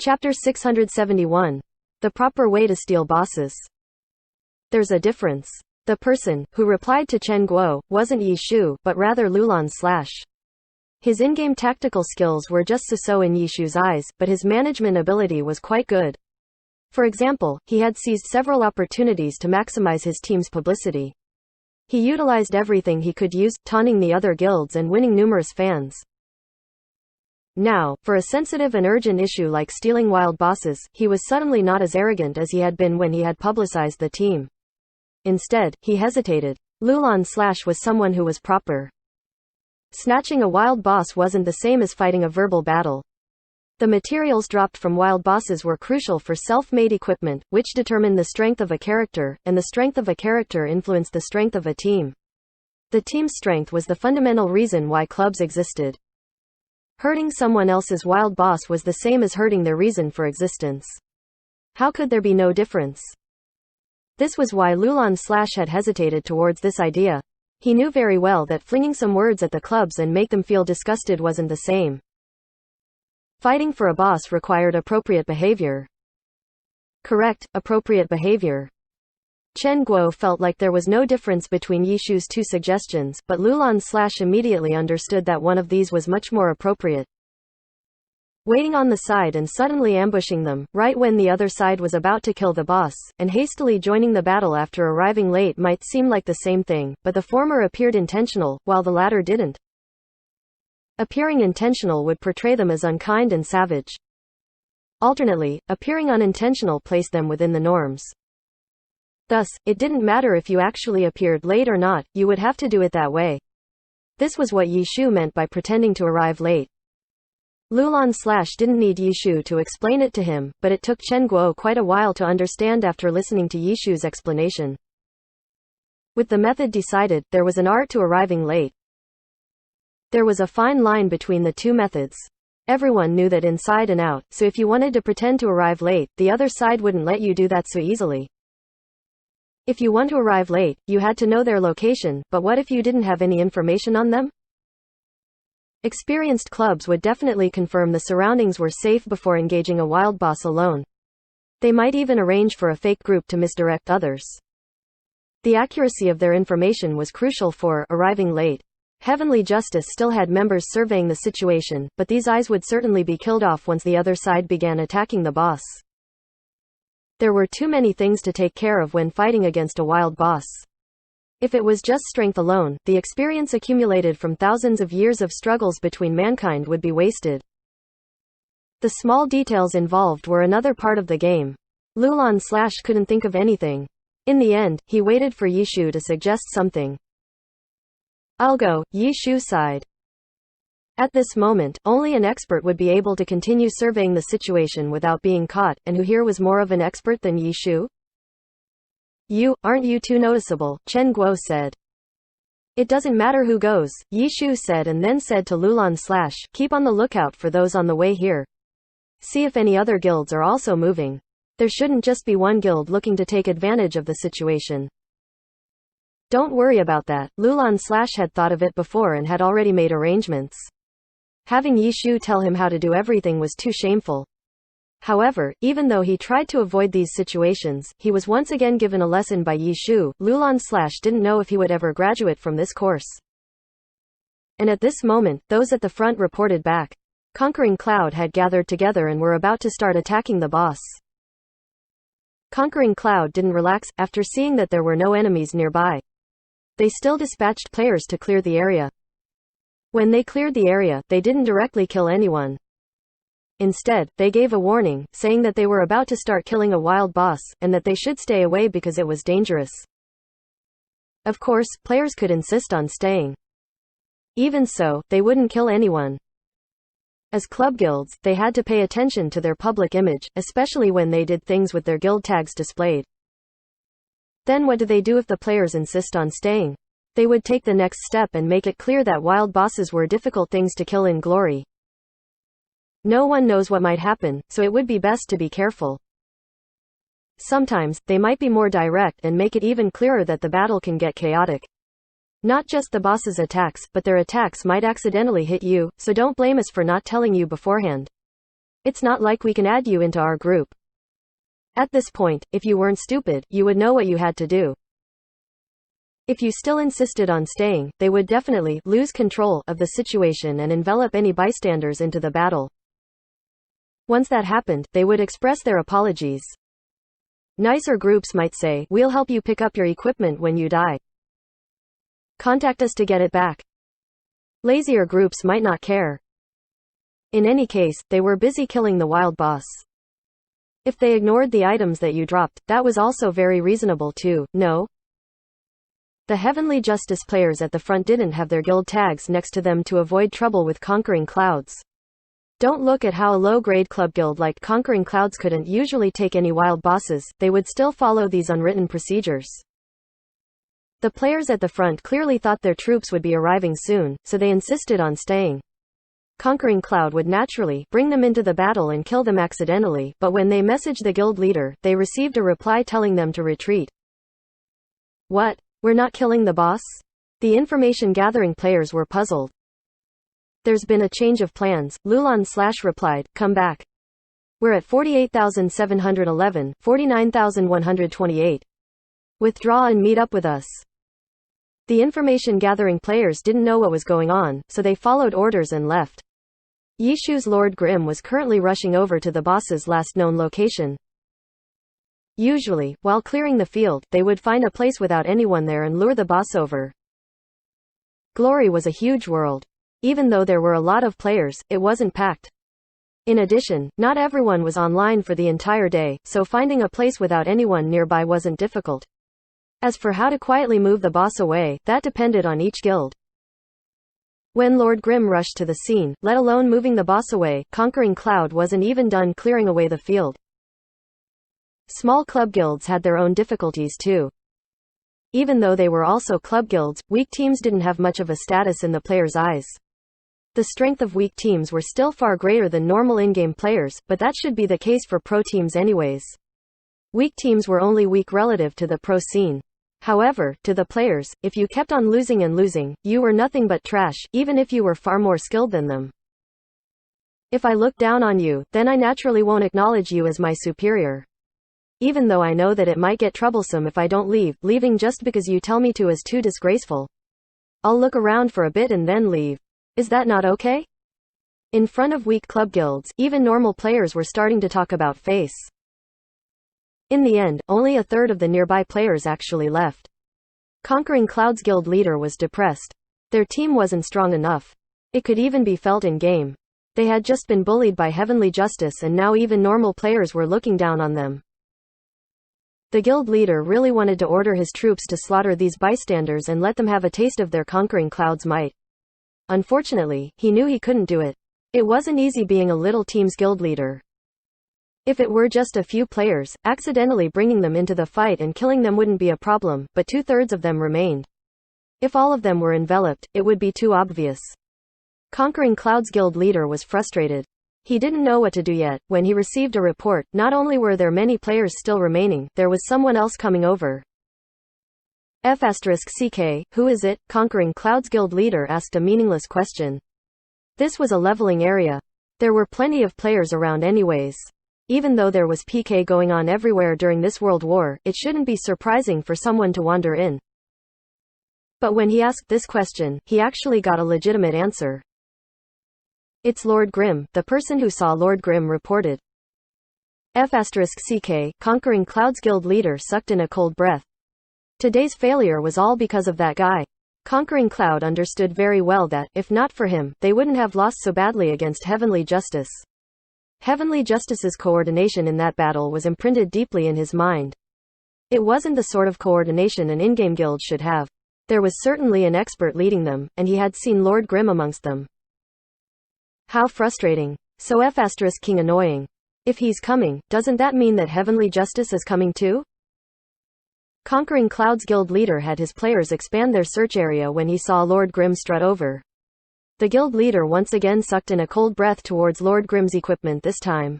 Chapter 671. The proper way to steal bosses. There's a difference. The person, who replied to Chen Guo, wasn't Yi Shu, but rather Lulan Slash. His in-game tactical skills were just so-so in Yi Shu's eyes, but his management ability was quite good. For example, he had seized several opportunities to maximize his team's publicity. He utilized everything he could use, taunting the other guilds and winning numerous fans. Now, for a sensitive and urgent issue like stealing wild bosses, he was suddenly not as arrogant as he had been when he had publicized the team. Instead, he hesitated. Lulan Slash was someone who was proper. Snatching a wild boss wasn't the same as fighting a verbal battle. The materials dropped from wild bosses were crucial for self-made equipment, which determined the strength of a character, and the strength of a character influenced the strength of a team. The team's strength was the fundamental reason why clubs existed. Hurting someone else's wild boss was the same as hurting their reason for existence. How could there be no difference? This was why Lulan Slash had hesitated towards this idea. He knew very well that flinging some words at the clubs and make them feel disgusted wasn't the same. Fighting for a boss required appropriate behavior. Correct, appropriate behavior. Chen Guo felt like there was no difference between Yi Shu's two suggestions, but Lulan Slash immediately understood that one of these was much more appropriate. Waiting on the side and suddenly ambushing them, right when the other side was about to kill the boss, and hastily joining the battle after arriving late might seem like the same thing, but the former appeared intentional, while the latter didn't. Appearing intentional would portray them as unkind and savage. Alternately, appearing unintentional placed them within the norms. Thus, it didn't matter if you actually appeared late or not, you would have to do it that way. This was what Yi Shu meant by pretending to arrive late. Lulan Slash didn't need Yi Shu to explain it to him, but it took Chen Guo quite a while to understand after listening to Yi Shu's explanation. With the method decided, there was an art to arriving late. There was a fine line between the two methods. Everyone knew that inside and out, so if you wanted to pretend to arrive late, the other side wouldn't let you do that so easily. If you want to arrive late, you had to know their location, but what if you didn't have any information on them? Experienced clubs would definitely confirm the surroundings were safe before engaging a wild boss alone. They might even arrange for a fake group to misdirect others. The accuracy of their information was crucial for arriving late. Heavenly Justice still had members surveying the situation, but these eyes would certainly be killed off once the other side began attacking the boss. There were too many things to take care of when fighting against a wild boss. If it was just strength alone, the experience accumulated from thousands of years of struggles between mankind would be wasted. The small details involved were another part of the game. Lulan Slash couldn't think of anything. In the end, he waited for Yi Shu to suggest something. "I'll go," Yi Shu sighed. At this moment, only an expert would be able to continue surveying the situation without being caught, and who here was more of an expert than Yi Shu? Aren't you too noticeable?" Chen Guo said. "It doesn't matter who goes," Yi Shu said, and then said to Lulan Slash, "Keep on the lookout for those on the way here. See if any other guilds are also moving. There shouldn't just be one guild looking to take advantage of the situation." Don't worry about that, Lulan Slash had thought of it before and had already made arrangements. Having Yi Shu tell him how to do everything was too shameful. However, even though he tried to avoid these situations, he was once again given a lesson by Yi Shu. Lulan Slash didn't know if he would ever graduate from this course. And at this moment, those at the front reported back. Conquering Cloud had gathered together and were about to start attacking the boss. Conquering Cloud didn't relax, after seeing that there were no enemies nearby. They still dispatched players to clear the area. When they cleared the area, they didn't directly kill anyone. Instead, they gave a warning, saying that they were about to start killing a wild boss, and that they should stay away because it was dangerous. Of course, players could insist on staying. Even so, they wouldn't kill anyone. As club guilds, they had to pay attention to their public image, especially when they did things with their guild tags displayed. Then what do they do if the players insist on staying? They would take the next step and make it clear that wild bosses were difficult things to kill in glory. No one knows what might happen, so it would be best to be careful. Sometimes, they might be more direct and make it even clearer that the battle can get chaotic. Not just the boss's attacks, but their attacks might accidentally hit you, so don't blame us for not telling you beforehand. It's not like we can add you into our group. At this point, if you weren't stupid, you would know what you had to do. If you still insisted on staying, they would definitely lose control of the situation and envelop any bystanders into the battle. Once that happened, they would express their apologies. Nicer groups might say, "We'll help you pick up your equipment when you die. Contact us to get it back." Lazier groups might not care. In any case, they were busy killing the wild boss. If they ignored the items that you dropped, that was also very reasonable too, no? The Heavenly Justice players at the front didn't have their guild tags next to them to avoid trouble with Conquering Clouds. Don't look at how a low-grade club guild like Conquering Clouds couldn't usually take any wild bosses, they would still follow these unwritten procedures. The players at the front clearly thought their troops would be arriving soon, so they insisted on staying. Conquering Cloud would naturally bring them into the battle and kill them accidentally, but when they messaged the guild leader, they received a reply telling them to retreat. What? We're not killing the boss? The information gathering players were puzzled. There's been a change of plans, Lulan replied, come back. We're at 48,711, 49,128. Withdraw and meet up with us. The information gathering players didn't know what was going on, so they followed orders and left. Yishu's Lord Grimm was currently rushing over to the boss's last known location. Usually, while clearing the field, they would find a place without anyone there and lure the boss over. Glory was a huge world. Even though there were a lot of players, it wasn't packed. In addition, not everyone was online for the entire day, so finding a place without anyone nearby wasn't difficult. As for how to quietly move the boss away, that depended on each guild. When Lord Grimm rushed to the scene, let alone moving the boss away, Conquering Cloud wasn't even done clearing away the field. Small club guilds had their own difficulties too. Even though they were also club guilds, weak teams didn't have much of a status in the players' eyes. The strength of weak teams were still far greater than normal in-game players, but that should be the case for pro teams anyways. Weak teams were only weak relative to the pro scene. However, to the players, if you kept on losing and losing, you were nothing but trash, even if you were far more skilled than them. If I look down on you, then I naturally won't acknowledge you as my superior. Even though I know that it might get troublesome if I don't leave, leaving just because you tell me to is too disgraceful. I'll look around for a bit and then leave. Is that not okay? In front of weak club guilds, even normal players were starting to talk about face. In the end, only a third of the nearby players actually left. Conquering Cloud's guild leader was depressed. Their team wasn't strong enough. It could even be felt in-game. They had just been bullied by Heavenly Justice and now even normal players were looking down on them. The guild leader really wanted to order his troops to slaughter these bystanders and let them have a taste of their Conquering Cloud's might. Unfortunately, he knew he couldn't do it. It wasn't easy being a little team's guild leader. If it were just a few players, accidentally bringing them into the fight and killing them wouldn't be a problem, but 2/3 of them remained. If all of them were enveloped, it would be too obvious. Conquering Cloud's guild leader was frustrated. He didn't know what to do yet, when he received a report. Not only were there many players still remaining, there was someone else coming over. F***CK, who is it? Conquering Cloud's guild leader asked a meaningless question. This was a leveling area. There were plenty of players around anyways. Even though there was PK going on everywhere during this world war, it shouldn't be surprising for someone to wander in. But when he asked this question, he actually got a legitimate answer. It's Lord Grimm, the person who saw Lord Grimm reported. F***CK, Conquering Cloud's guild leader sucked in a cold breath. Today's failure was all because of that guy. Conquering Cloud understood very well that, if not for him, they wouldn't have lost so badly against Heavenly Justice. Heavenly Justice's coordination in that battle was imprinted deeply in his mind. It wasn't the sort of coordination an in-game guild should have. There was certainly an expert leading them, and he had seen Lord Grimm amongst them. How frustrating. So F***King annoying. If he's coming, doesn't that mean that Heavenly Justice is coming too? Conquering Cloud's guild leader had his players expand their search area when he saw Lord Grimm strut over. The guild leader once again sucked in a cold breath towards Lord Grimm's equipment this time.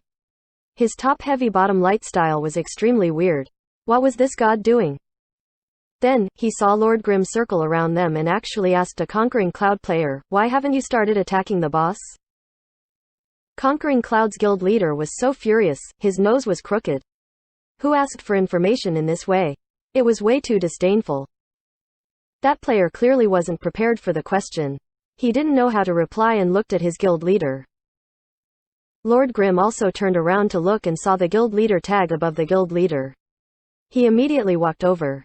His top-heavy bottom-light style was extremely weird. What was this god doing? Then, he saw Lord Grimm circle around them and actually asked a Conquering Cloud player, "Why haven't you started attacking the boss?" Conquering Cloud's guild leader was so furious, his nose was crooked. Who asked for information in this way? It was way too disdainful. That player clearly wasn't prepared for the question. He didn't know how to reply and looked at his guild leader. Lord Grimm also turned around to look and saw the guild leader tag above the guild leader. He immediately walked over.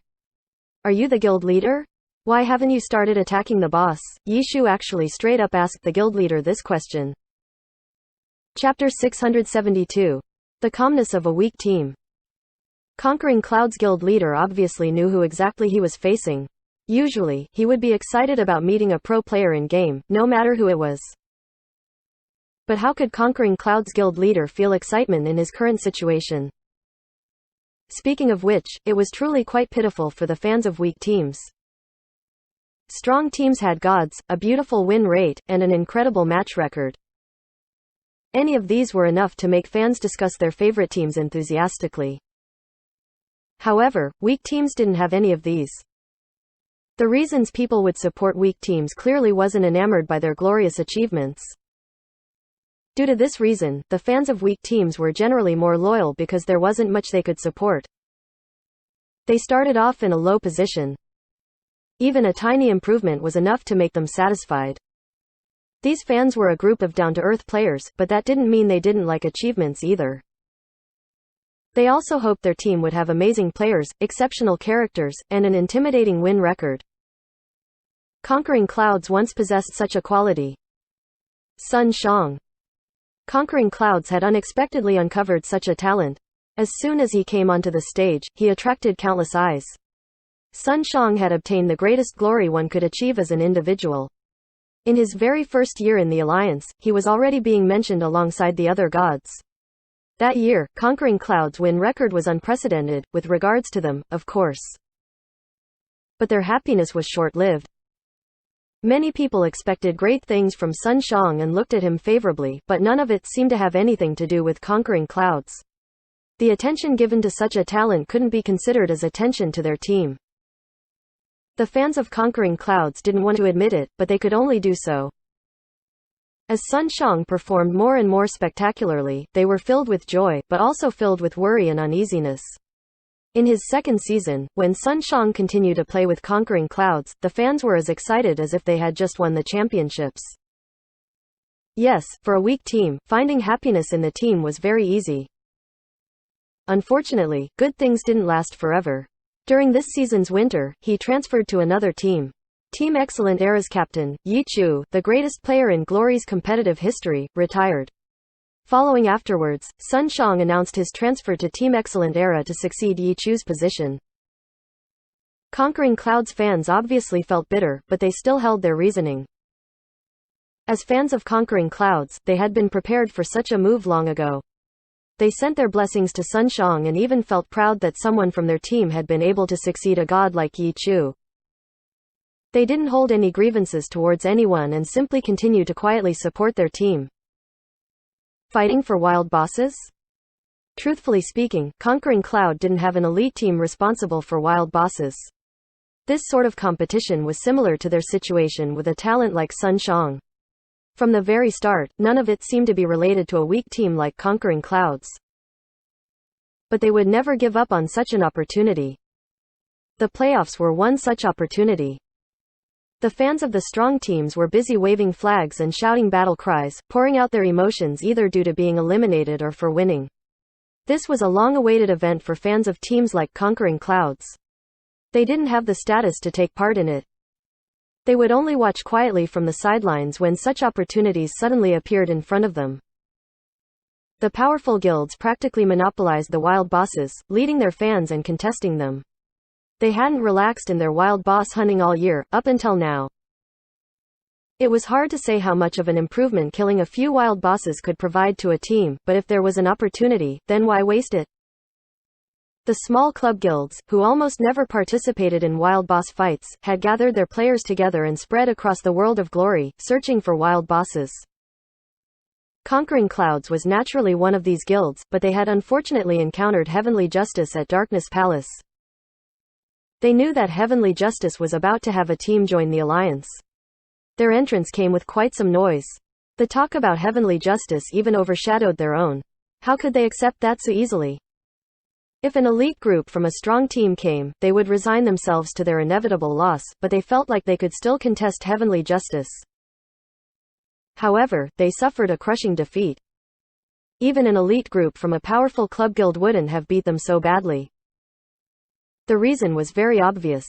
Are you the guild leader? Why haven't you started attacking the boss? Yi Shu actually straight up asked the guild leader this question. Chapter 672. The calmness of a weak team. Conquering Cloud's guild leader obviously knew who exactly he was facing. Usually, he would be excited about meeting a pro player in game, no matter who it was. But how could Conquering Cloud's guild leader feel excitement in his current situation? Speaking of which, it was truly quite pitiful for the fans of weak teams. Strong teams had gods, a beautiful win rate, and an incredible match record. Any of these were enough to make fans discuss their favorite teams enthusiastically. However, weak teams didn't have any of these. The reasons people would support weak teams clearly wasn't enamored by their glorious achievements. Due to this reason, the fans of weak teams were generally more loyal because there wasn't much they could support. They started off in a low position. Even a tiny improvement was enough to make them satisfied. These fans were a group of down-to-earth players, but that didn't mean they didn't like achievements either. They also hoped their team would have amazing players, exceptional characters, and an intimidating win record. Conquering Clouds once possessed such a quality. Sun Shang. Conquering Clouds had unexpectedly uncovered such a talent. As soon as he came onto the stage, he attracted countless eyes. Sun Shang had obtained the greatest glory one could achieve as an individual. In his very first year in the Alliance, he was already being mentioned alongside the other gods. That year, Conquering Cloud's win record was unprecedented, with regards to them, of course. But their happiness was short-lived. Many people expected great things from Sun Shang and looked at him favorably, but none of it seemed to have anything to do with Conquering Clouds. The attention given to such a talent couldn't be considered as attention to their team. The fans of Conquering Clouds didn't want to admit it, but they could only do so. As Sun Shang performed more and more spectacularly, they were filled with joy, but also filled with worry and uneasiness. In his second season, when Sun Shang continued to play with Conquering Clouds, the fans were as excited as if they had just won the championships. Yes, for a weak team, finding happiness in the team was very easy. Unfortunately, good things didn't last forever. During this season's winter, he transferred to another team. Team Excellent Era's captain, Yi Chu, the greatest player in Glory's competitive history, retired. Following afterwards, Sun Shang announced his transfer to Team Excellent Era to succeed Yi Chu's position. Conquering Clouds fans obviously felt bitter, but they still held their reasoning. As fans of Conquering Clouds, they had been prepared for such a move long ago. They sent their blessings to Sun Shang and even felt proud that someone from their team had been able to succeed a god like Yi Chu. They didn't hold any grievances towards anyone and simply continued to quietly support their team. Fighting for wild bosses? Truthfully speaking, Conquering Cloud didn't have an elite team responsible for wild bosses. This sort of competition was similar to their situation with a talent like Sun Shang. From the very start, none of it seemed to be related to a weak team like Conquering Clouds. But they would never give up on such an opportunity. The playoffs were one such opportunity. The fans of the strong teams were busy waving flags and shouting battle cries, pouring out their emotions either due to being eliminated or for winning. This was a long-awaited event for fans of teams like Conquering Clouds. They didn't have the status to take part in it. They would only watch quietly from the sidelines when such opportunities suddenly appeared in front of them. The powerful guilds practically monopolized the wild bosses, leading their fans and contesting them. They hadn't relaxed in their wild boss hunting all year, up until now. It was hard to say how much of an improvement killing a few wild bosses could provide to a team, but if there was an opportunity, then why waste it? The small club guilds, who almost never participated in wild boss fights, had gathered their players together and spread across the world of glory, searching for wild bosses. Conquering Clouds was naturally one of these guilds, but they had unfortunately encountered Heavenly Justice at Darkness Palace. They knew that Heavenly Justice was about to have a team join the Alliance. Their entrance came with quite some noise. The talk about heavenly justice even overshadowed their own. How could they accept that so easily? If an elite group from a strong team came, they would resign themselves to their inevitable loss, but they felt like they could still contest heavenly justice. However, they suffered a crushing defeat. Even an elite group from a powerful club guild wouldn't have beat them so badly. The reason was very obvious.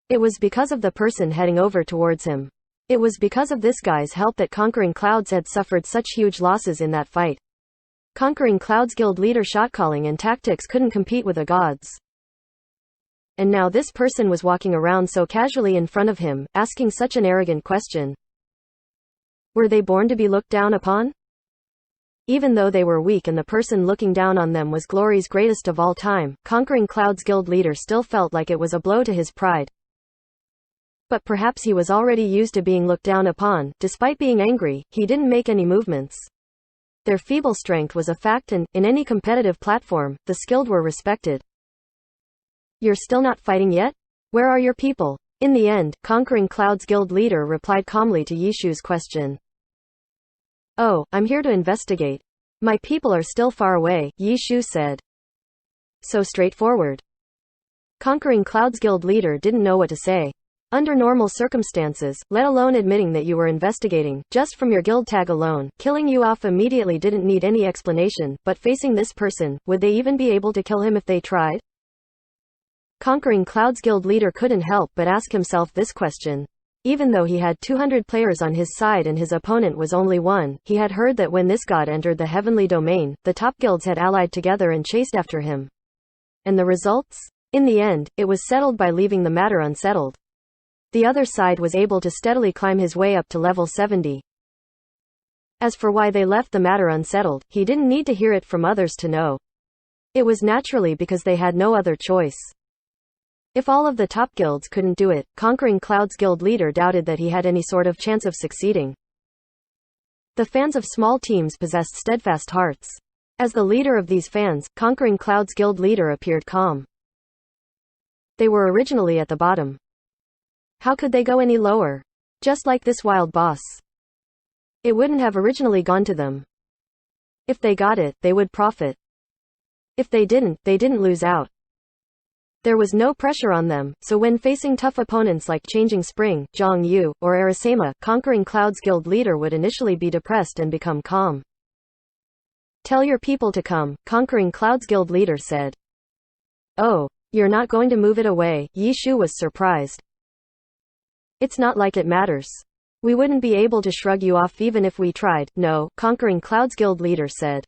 It was because of the person heading over towards him. It was because of this guy's help that Conquering Clouds had suffered such huge losses in that fight. Conquering Clouds guild leader shot-calling and tactics couldn't compete with the gods. And now this person was walking around so casually in front of him, asking such an arrogant question. Were they born to be looked down upon? Even though they were weak and the person looking down on them was Glory's greatest of all time, Conquering Clouds guild leader still felt like it was a blow to his pride. But perhaps he was already used to being looked down upon. Despite being angry, he didn't make any movements. Their feeble strength was a fact and, in any competitive platform, the skilled were respected. You're still not fighting yet? Where are your people? In the end, Conquering Clouds guild leader replied calmly to Yishu's question. Oh, I'm here to investigate. My people are still far away, Yishu said. So straightforward. Conquering Clouds guild leader didn't know what to say. Under normal circumstances, let alone admitting that you were investigating, just from your guild tag alone, killing you off immediately didn't need any explanation, but facing this person, would they even be able to kill him if they tried? Conquering Clouds guild leader couldn't help but ask himself this question. Even though he had 200 players on his side and his opponent was only one, he had heard that when this god entered the heavenly domain, the top guilds had allied together and chased after him. And the results? In the end, it was settled by leaving the matter unsettled. The other side was able to steadily climb his way up to level 70. As for why they left the matter unsettled, he didn't need to hear it from others to know. It was naturally because they had no other choice. If all of the top guilds couldn't do it, Conquering Clouds guild leader doubted that he had any sort of chance of succeeding. The fans of small teams possessed steadfast hearts. As the leader of these fans, Conquering Clouds guild leader appeared calm. They were originally at the bottom. How could they go any lower? Just like this wild boss. It wouldn't have originally gone to them. If they got it, they would profit. If they didn't lose out. There was no pressure on them, so when facing tough opponents like Changing Spring, Zhang Yu, or Arasema, Conquering Clouds guild leader would initially be depressed and become calm. Tell your people to come, Conquering Clouds guild leader said. Oh, you're not going to move it away, Yishu was surprised. It's not like it matters. We wouldn't be able to shrug you off even if we tried, no, Conquering Clouds guild leader said.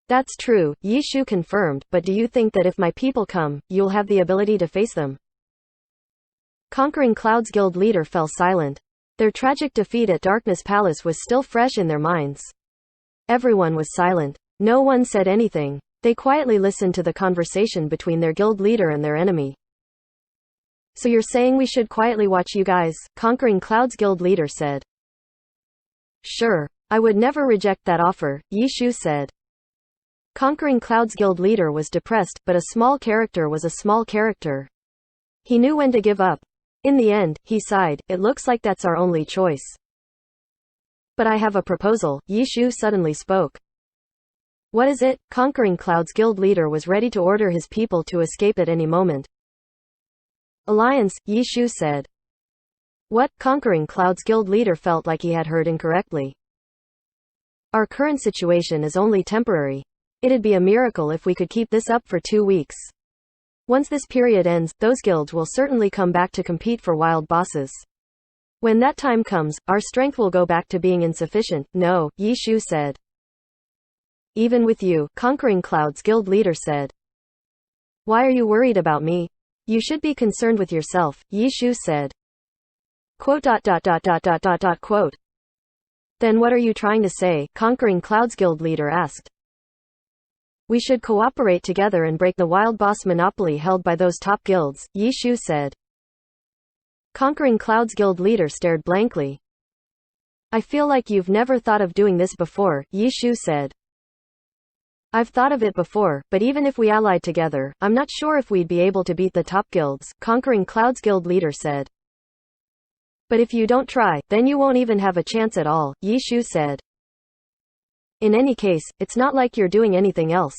That's true, Yishu confirmed, but do you think that if my people come, you'll have the ability to face them? Conquering Clouds guild leader fell silent. Their tragic defeat at Darkness Palace was still fresh in their minds. Everyone was silent. No one said anything. They quietly listened to the conversation between their guild leader and their enemy. So you're saying we should quietly watch you guys? Conquering Clouds guild leader said. Sure. I would never reject that offer, Yishu said. Conquering Clouds guild leader was depressed, but a small character was a small character. He knew when to give up. In the end, he sighed, it looks like that's our only choice. But I have a proposal, Yishu suddenly spoke. What is it? Conquering Clouds guild leader was ready to order his people to escape at any moment. Alliance, Yishu said. What? Conquering Clouds guild leader felt like he had heard incorrectly. Our current situation is only temporary. It'd be a miracle if we could keep this up for 2 weeks. Once this period ends, those guilds will certainly come back to compete for wild bosses. When that time comes, our strength will go back to being insufficient. No, Yishu said. Even with you, Conquering Clouds guild leader said. Why are you worried about me? You should be concerned with yourself, Yishu said. Quote. Then what are you trying to say? Conquering Clouds guild leader asked. We should cooperate together and break the wild boss monopoly held by those top guilds, Yishu said. Conquering Clouds guild leader stared blankly. I feel like you've never thought of doing this before, Yishu said. I've thought of it before, but even if we allied together, I'm not sure if we'd be able to beat the top guilds, Conquering Clouds guild leader said. But if you don't try, then you won't even have a chance at all, Yi Shu said. In any case, it's not like you're doing anything else.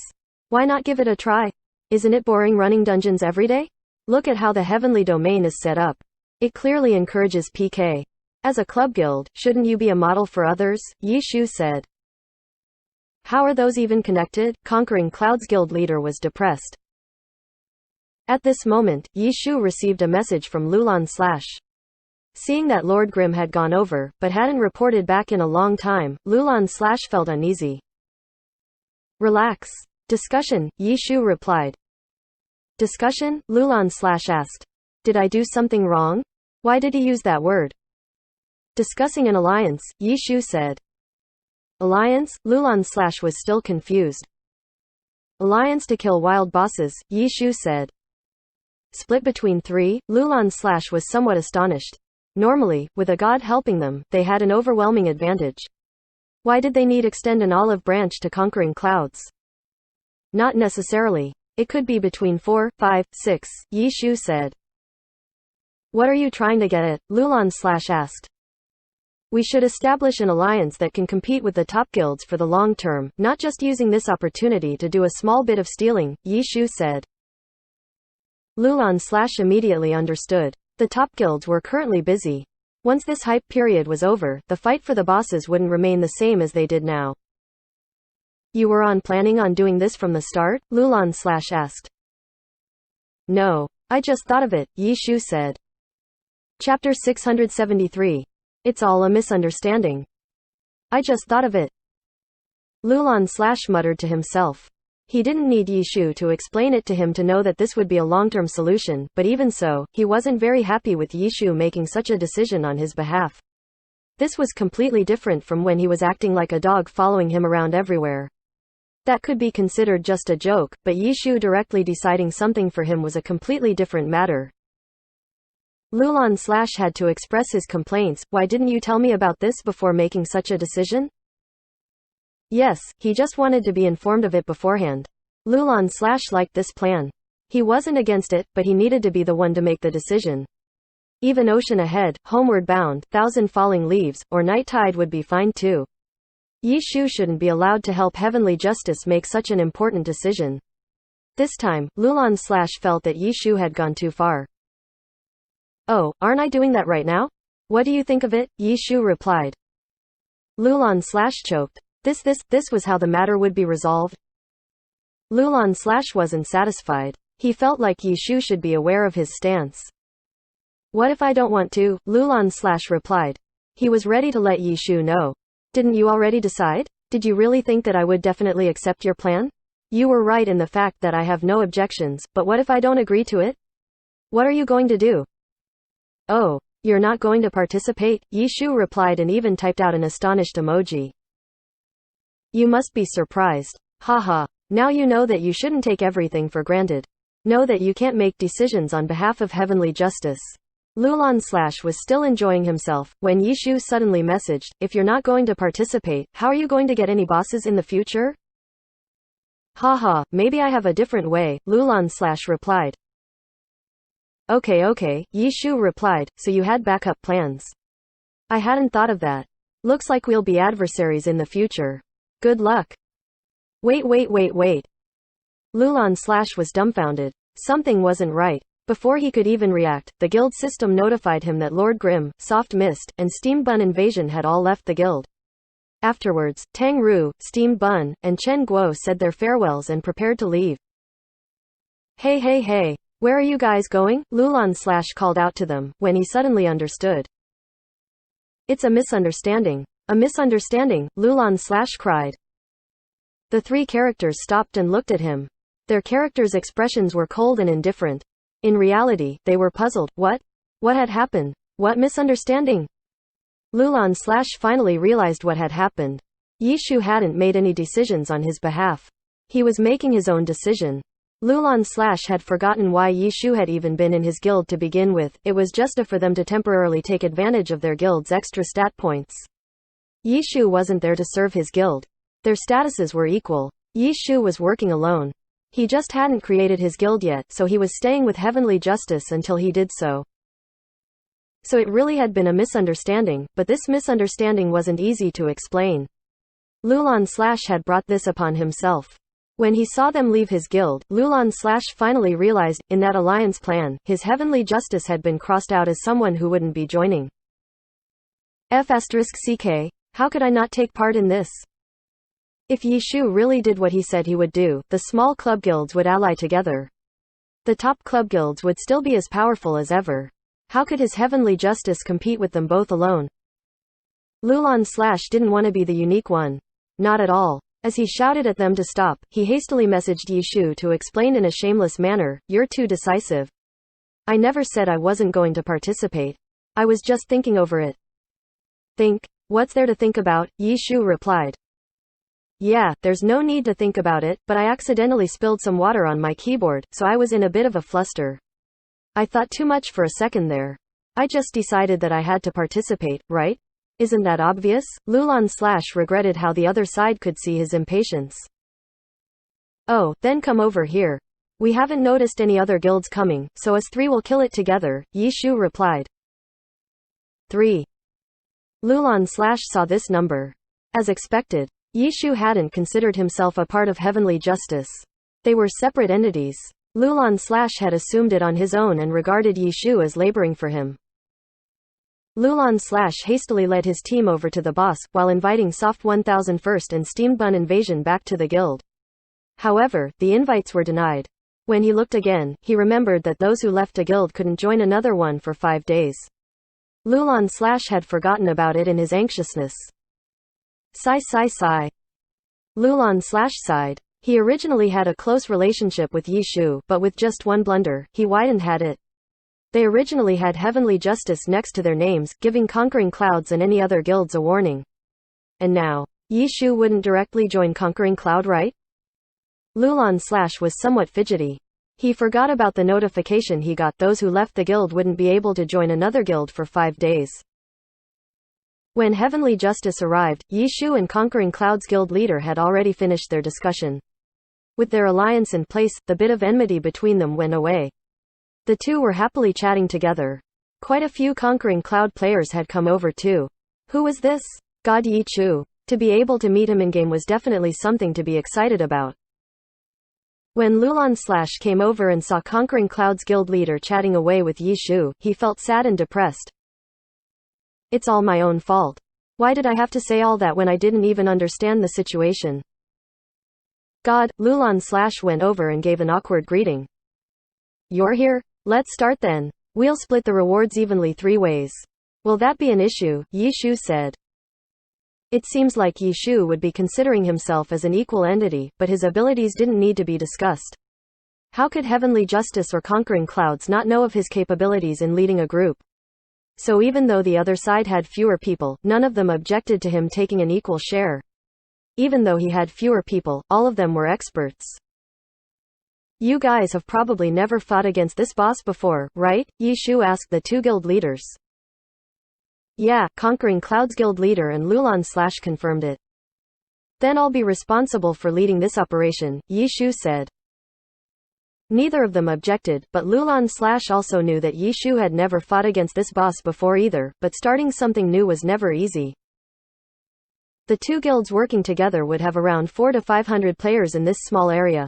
Why not give it a try? Isn't it boring running dungeons every day? Look at how the heavenly domain is set up. It clearly encourages PK. As a club guild, shouldn't you be a model for others? Yi Shu said. How are those even connected? Conquering Cloud's guild leader was depressed. At this moment, Yi Shu received a message from Lulan / Seeing that Lord Grimm had gone over, but hadn't reported back in a long time, Lulan / felt uneasy. Relax. Discussion, Yi Shu replied. Discussion? Lulan / asked. Did I do something wrong? Why did he use that word? Discussing an alliance, Yi Shu said. Alliance? Lulan / was still confused. Alliance to kill wild bosses, Yi Shu said. Split between 3, Lulan / was somewhat astonished. Normally, with a god helping them, they had an overwhelming advantage. Why did they need extend an olive branch to conquering clouds? Not necessarily. It could be between 4, 5, 6, Yi Shu said. What are you trying to get at? Lulan / asked. We should establish an alliance that can compete with the top guilds for the long term, not just using this opportunity to do a small bit of stealing, Yi Shu said. Lulan / immediately understood. The top guilds were currently busy. Once this hype period was over, the fight for the bosses wouldn't remain the same as they did now. You were planning on doing this from the start? Lulan / asked. No. I just thought of it, Yi Shu said. Chapter 673. It's all a misunderstanding. I just thought of it. Lulan / muttered to himself. He didn't need Yi Shu to explain it to him to know that this would be a long-term solution, but even so, he wasn't very happy with Yi Shu making such a decision on his behalf. This was completely different from when he was acting like a dog following him around everywhere. That could be considered just a joke, but Yi Shu directly deciding something for him was a completely different matter. Lulan / had to express his complaints. Why didn't you tell me about this before making such a decision? Yes, he just wanted to be informed of it beforehand. Lulan / liked this plan. He wasn't against it, but he needed to be the one to make the decision. Even ocean ahead, homeward bound, 1,000 falling leaves, or night tide would be fine too. Yi Shu shouldn't be allowed to help Heavenly Justice make such an important decision. This time, Lulan / felt that Yi Shu had gone too far. Oh, aren't I doing that right now? What do you think of it? Yi Shu replied. Lulan / choked. This was how the matter would be resolved? Lulan / wasn't satisfied. He felt like Yi Shu should be aware of his stance. What if I don't want to? Lulan / replied. He was ready to let Yi Shu know. Didn't you already decide? Did you really think that I would definitely accept your plan? You were right in the fact that I have no objections, but what if I don't agree to it? What are you going to do? Oh, you're not going to participate? Yi Shu replied and even typed out an astonished emoji. You must be surprised. Haha. Now you know that you shouldn't take everything for granted. Know that you can't make decisions on behalf of Heavenly Justice. Lulan / was still enjoying himself, when Yi Shu suddenly messaged, if you're not going to participate, how are you going to get any bosses in the future? Haha, maybe I have a different way, Lulan / replied. Okay, Yi Shu replied, so you had backup plans. I hadn't thought of that. Looks like we'll be adversaries in the future. Good luck. Wait. Lulan / was dumbfounded. Something wasn't right. Before he could even react, the guild system notified him that Lord Grimm, Soft Mist, and Steam Bun Invasion had all left the guild. Afterwards, Tang Ru, Steam Bun, and Chen Guo said their farewells and prepared to leave. Hey, where are you guys going? Lulan / called out to them, when he suddenly understood. It's a misunderstanding. A misunderstanding, Lulan / cried. The 3 characters stopped and looked at him. Their characters' expressions were cold and indifferent. In reality, they were puzzled. What? What had happened? What misunderstanding? Lulan / finally realized what had happened. Yi Shu hadn't made any decisions on his behalf. He was making his own decision. Lulan / had forgotten why Yi Shu had even been in his guild to begin with. It was just for them to temporarily take advantage of their guild's extra stat points. Yi Shu wasn't there to serve his guild. Their statuses were equal. Yi Shu was working alone. He just hadn't created his guild yet, so he was staying with Heavenly Justice until he did so. So it really had been a misunderstanding, but this misunderstanding wasn't easy to explain. Lulan had brought this upon himself. When he saw them leave his guild, Lulan finally realized, in that alliance plan, his heavenly justice had been crossed out as someone who wouldn't be joining. F***ck, how could I not take part in this? If Yishu really did what he said he would do, the small club guilds would ally together. The top club guilds would still be as powerful as ever. How could his heavenly justice compete with them both alone? Lulan didn't want to be the unique one. Not at all. As he shouted at them to stop, he hastily messaged Yishu to explain in a shameless manner, "You're too decisive. I never said I wasn't going to participate. I was just thinking over it." "Think? What's there to think about?" Yishu replied. "Yeah, there's no need to think about it, but I accidentally spilled some water on my keyboard, so I was in a bit of a fluster. I thought too much for a second there. I just decided that I had to participate, right? Isn't that obvious?" Lulan regretted how the other side could see his impatience. "Oh, then come over here. We haven't noticed any other guilds coming, so us three will kill it together," Yishu replied. 3. Lulan saw this number. As expected, Yishu hadn't considered himself a part of heavenly justice. They were separate entities. Lulan had assumed it on his own and regarded Yishu as laboring for him. Lulan hastily led his team over to the boss, while inviting Soft 1001st and Steamed Bun Invasion back to the guild. However, the invites were denied. When he looked again, he remembered that those who left a guild couldn't join another one for 5 days. Lulan had forgotten about it in his anxiousness. Sigh. Lulan sighed. He originally had a close relationship with Yishu, but with just one blunder, he widened had it. They originally had Heavenly Justice next to their names, giving Conquering Clouds and any other guilds a warning. And now, Yishu wouldn't directly join Conquering Cloud, right? Lulan was somewhat fidgety. He forgot about the notification he got those who left the guild wouldn't be able to join another guild for 5 days. When Heavenly Justice arrived, Yishu and Conquering Cloud's guild leader had already finished their discussion. With their alliance in place, the bit of enmity between them went away. The two were happily chatting together. Quite a few Conquering Cloud players had come over too. Who was this? God Yichu. To be able to meet him in-game was definitely something to be excited about. When Lulan came over and saw Conquering Cloud's guild leader chatting away with Yishu, he felt sad and depressed. "It's all my own fault. Why did I have to say all that when I didn't even understand the situation?" "God," Lulan went over and gave an awkward greeting. "You're here? Let's start then. We'll split the rewards evenly 3 ways. Will that be an issue?" Yishu said. It seems like Yishu would be considering himself as an equal entity, but his abilities didn't need to be discussed. How could Heavenly Justice or Conquering Clouds not know of his capabilities in leading a group? So even though the other side had fewer people, none of them objected to him taking an equal share. Even though he had fewer people, all of them were experts. "You guys have probably never fought against this boss before, right?" Yishu asked the 2 guild leaders. "Yeah," Conquering Cloud's guild leader and Lulan confirmed it. "Then I'll be responsible for leading this operation," Yishu said. Neither of them objected, but Lulan also knew that Yishu had never fought against this boss before either, but starting something new was never easy. The 2 guilds working together would have around 400 to 500 players in this small area.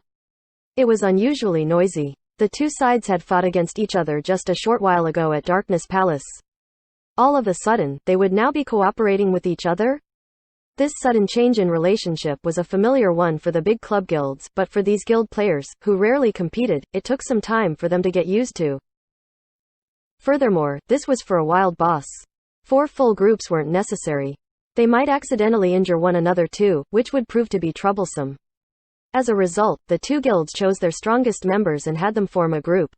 It was unusually noisy. The 2 sides had fought against each other just a short while ago at Darkness Palace. All of a sudden, they would now be cooperating with each other? This sudden change in relationship was a familiar one for the big club guilds, but for these guild players, who rarely competed, it took some time for them to get used to. Furthermore, this was for a wild boss. 4 full groups weren't necessary. They might accidentally injure one another too, which would prove to be troublesome. As a result, the 2 guilds chose their strongest members and had them form a group.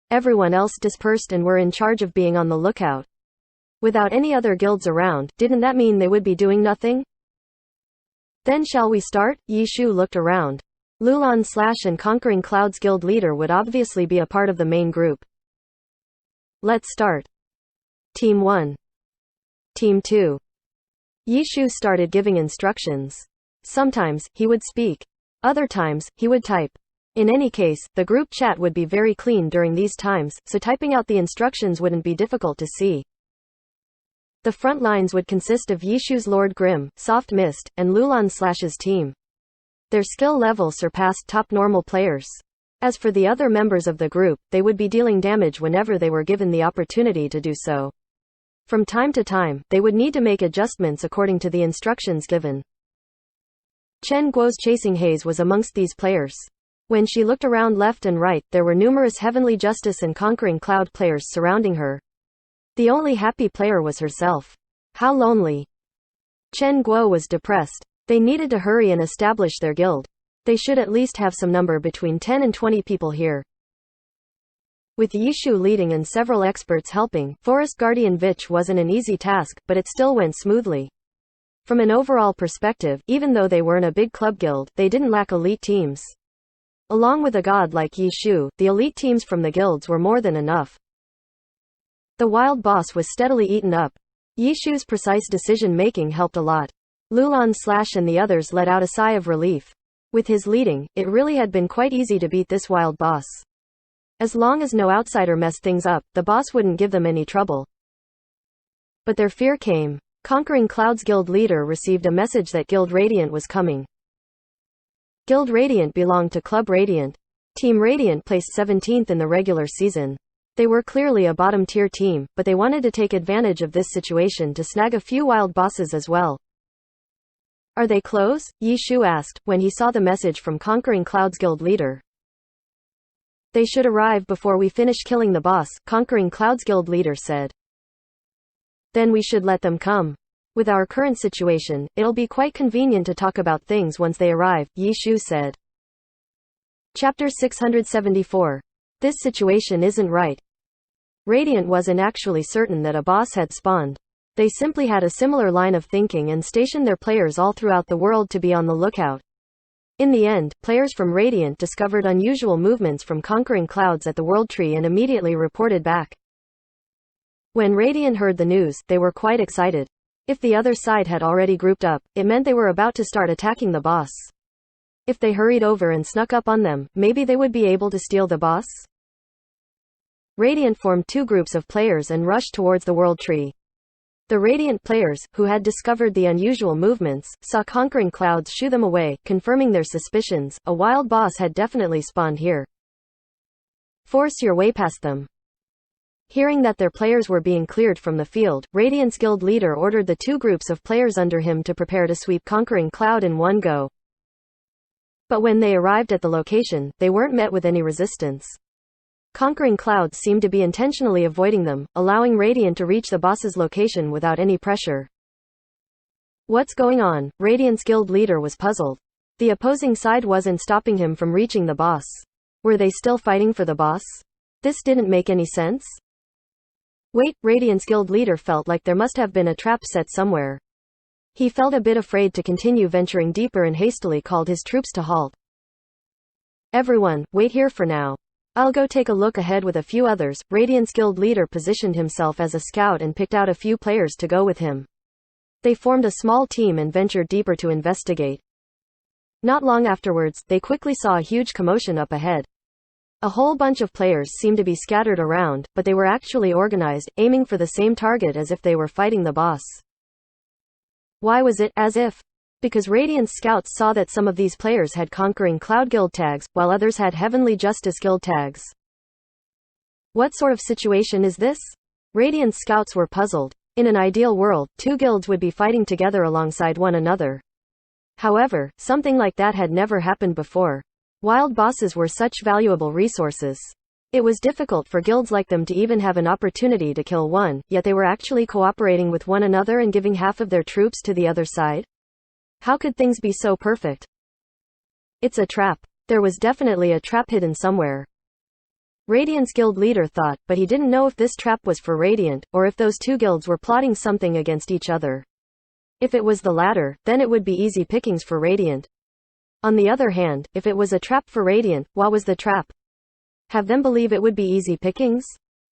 Everyone else dispersed and were in charge of being on the lookout. Without any other guilds around, didn't that mean they would be doing nothing? "Then shall we start?" Yishu looked around. Lulan and Conquering Cloud's guild leader would obviously be a part of the main group. "Let's start. Team 1. Team 2. Yishu started giving instructions. Sometimes, he would speak. Other times, he would type. In any case, the group chat would be very clean during these times, so typing out the instructions wouldn't be difficult to see. The front lines would consist of Yishu's Lord Grim, Soft Mist, and Lulan/'s team. Their skill level surpassed top normal players. As for the other members of the group, they would be dealing damage whenever they were given the opportunity to do so. From time to time, they would need to make adjustments according to the instructions given. Chen Guo's chasing haze was amongst these players. When she looked around left and right, there were numerous Heavenly Justice and Conquering Cloud players surrounding her. The only happy player was herself. How lonely. Chen Guo was depressed. They needed to hurry and establish their guild. They should at least have some number between 10 and 20 people here. With Yishu leading and several experts helping, Forest Guardian Vich wasn't an easy task, but it still went smoothly. From an overall perspective, even though they weren't a big club guild, they didn't lack elite teams. Along with a god like Yishu, the elite teams from the guilds were more than enough. The wild boss was steadily eaten up. Yishu's precise decision-making helped a lot. Lulan/ and the others let out a sigh of relief. With his leading, it really had been quite easy to beat this wild boss. As long as no outsider messed things up, the boss wouldn't give them any trouble. But their fear came. Conquering Cloud's guild leader received a message that Guild Radiant was coming. Guild Radiant belonged to Club Radiant. Team Radiant placed 17th in the regular season. They were clearly a bottom-tier team, but they wanted to take advantage of this situation to snag a few wild bosses as well. Are they close? Yishu asked, when he saw the message from Conquering Cloud's guild leader. They should arrive before we finish killing the boss, Conquering Cloud's guild leader said. Then we should let them come. With our current situation, it'll be quite convenient to talk about things once they arrive, Yishu said. Chapter 674. This situation isn't right. Radiant wasn't actually certain that a boss had spawned. They simply had a similar line of thinking and stationed their players all throughout the world to be on the lookout. In the end, players from Radiant discovered unusual movements from Conquering Clouds at the World Tree and immediately reported back. When Radiant heard the news, they were quite excited. If the other side had already grouped up, it meant they were about to start attacking the boss. If they hurried over and snuck up on them, maybe they would be able to steal the boss? Radiant formed two groups of players and rushed towards the World Tree. The Radiant players, who had discovered the unusual movements, saw Conquering Clouds shoo them away, confirming their suspicions. A wild boss had definitely spawned here. Force your way past them. Hearing that their players were being cleared from the field, Radiant's guild leader ordered the two groups of players under him to prepare to sweep Conquering Cloud in one go. But when they arrived at the location, they weren't met with any resistance. Conquering Clouds seemed to be intentionally avoiding them, allowing Radiant to reach the boss's location without any pressure. What's going on? Radiant's guild leader was puzzled. The opposing side wasn't stopping him from reaching the boss. Were they still fighting for the boss? This didn't make any sense. Wait, Radiant's guild leader felt like there must have been a trap set somewhere. He felt a bit afraid to continue venturing deeper and hastily called his troops to halt. Everyone, wait here for now. I'll go take a look ahead with a few others. Radiant's guild leader positioned himself as a scout and picked out a few players to go with him. They formed a small team and ventured deeper to investigate. Not long afterwards, they quickly saw a huge commotion up ahead. A whole bunch of players seemed to be scattered around, but they were actually organized, aiming for the same target as if they were fighting the boss. Why was it as if? Because Radiant's scouts saw that some of these players had Conquering Cloud guild tags, while others had Heavenly Justice guild tags. What sort of situation is this? Radiant's scouts were puzzled. In an ideal world, two guilds would be fighting together alongside one another. However, something like that had never happened before. Wild bosses were such valuable resources. It was difficult for guilds like them to even have an opportunity to kill one, yet they were actually cooperating with one another and giving half of their troops to the other side? How could things be so perfect? It's a trap. There was definitely a trap hidden somewhere. Radiant's guild leader thought, but he didn't know if this trap was for Radiant, or if those two guilds were plotting something against each other. If it was the latter, then it would be easy pickings for Radiant. On the other hand, if it was a trap for Radiant, what was the trap? Have them believe it would be easy pickings?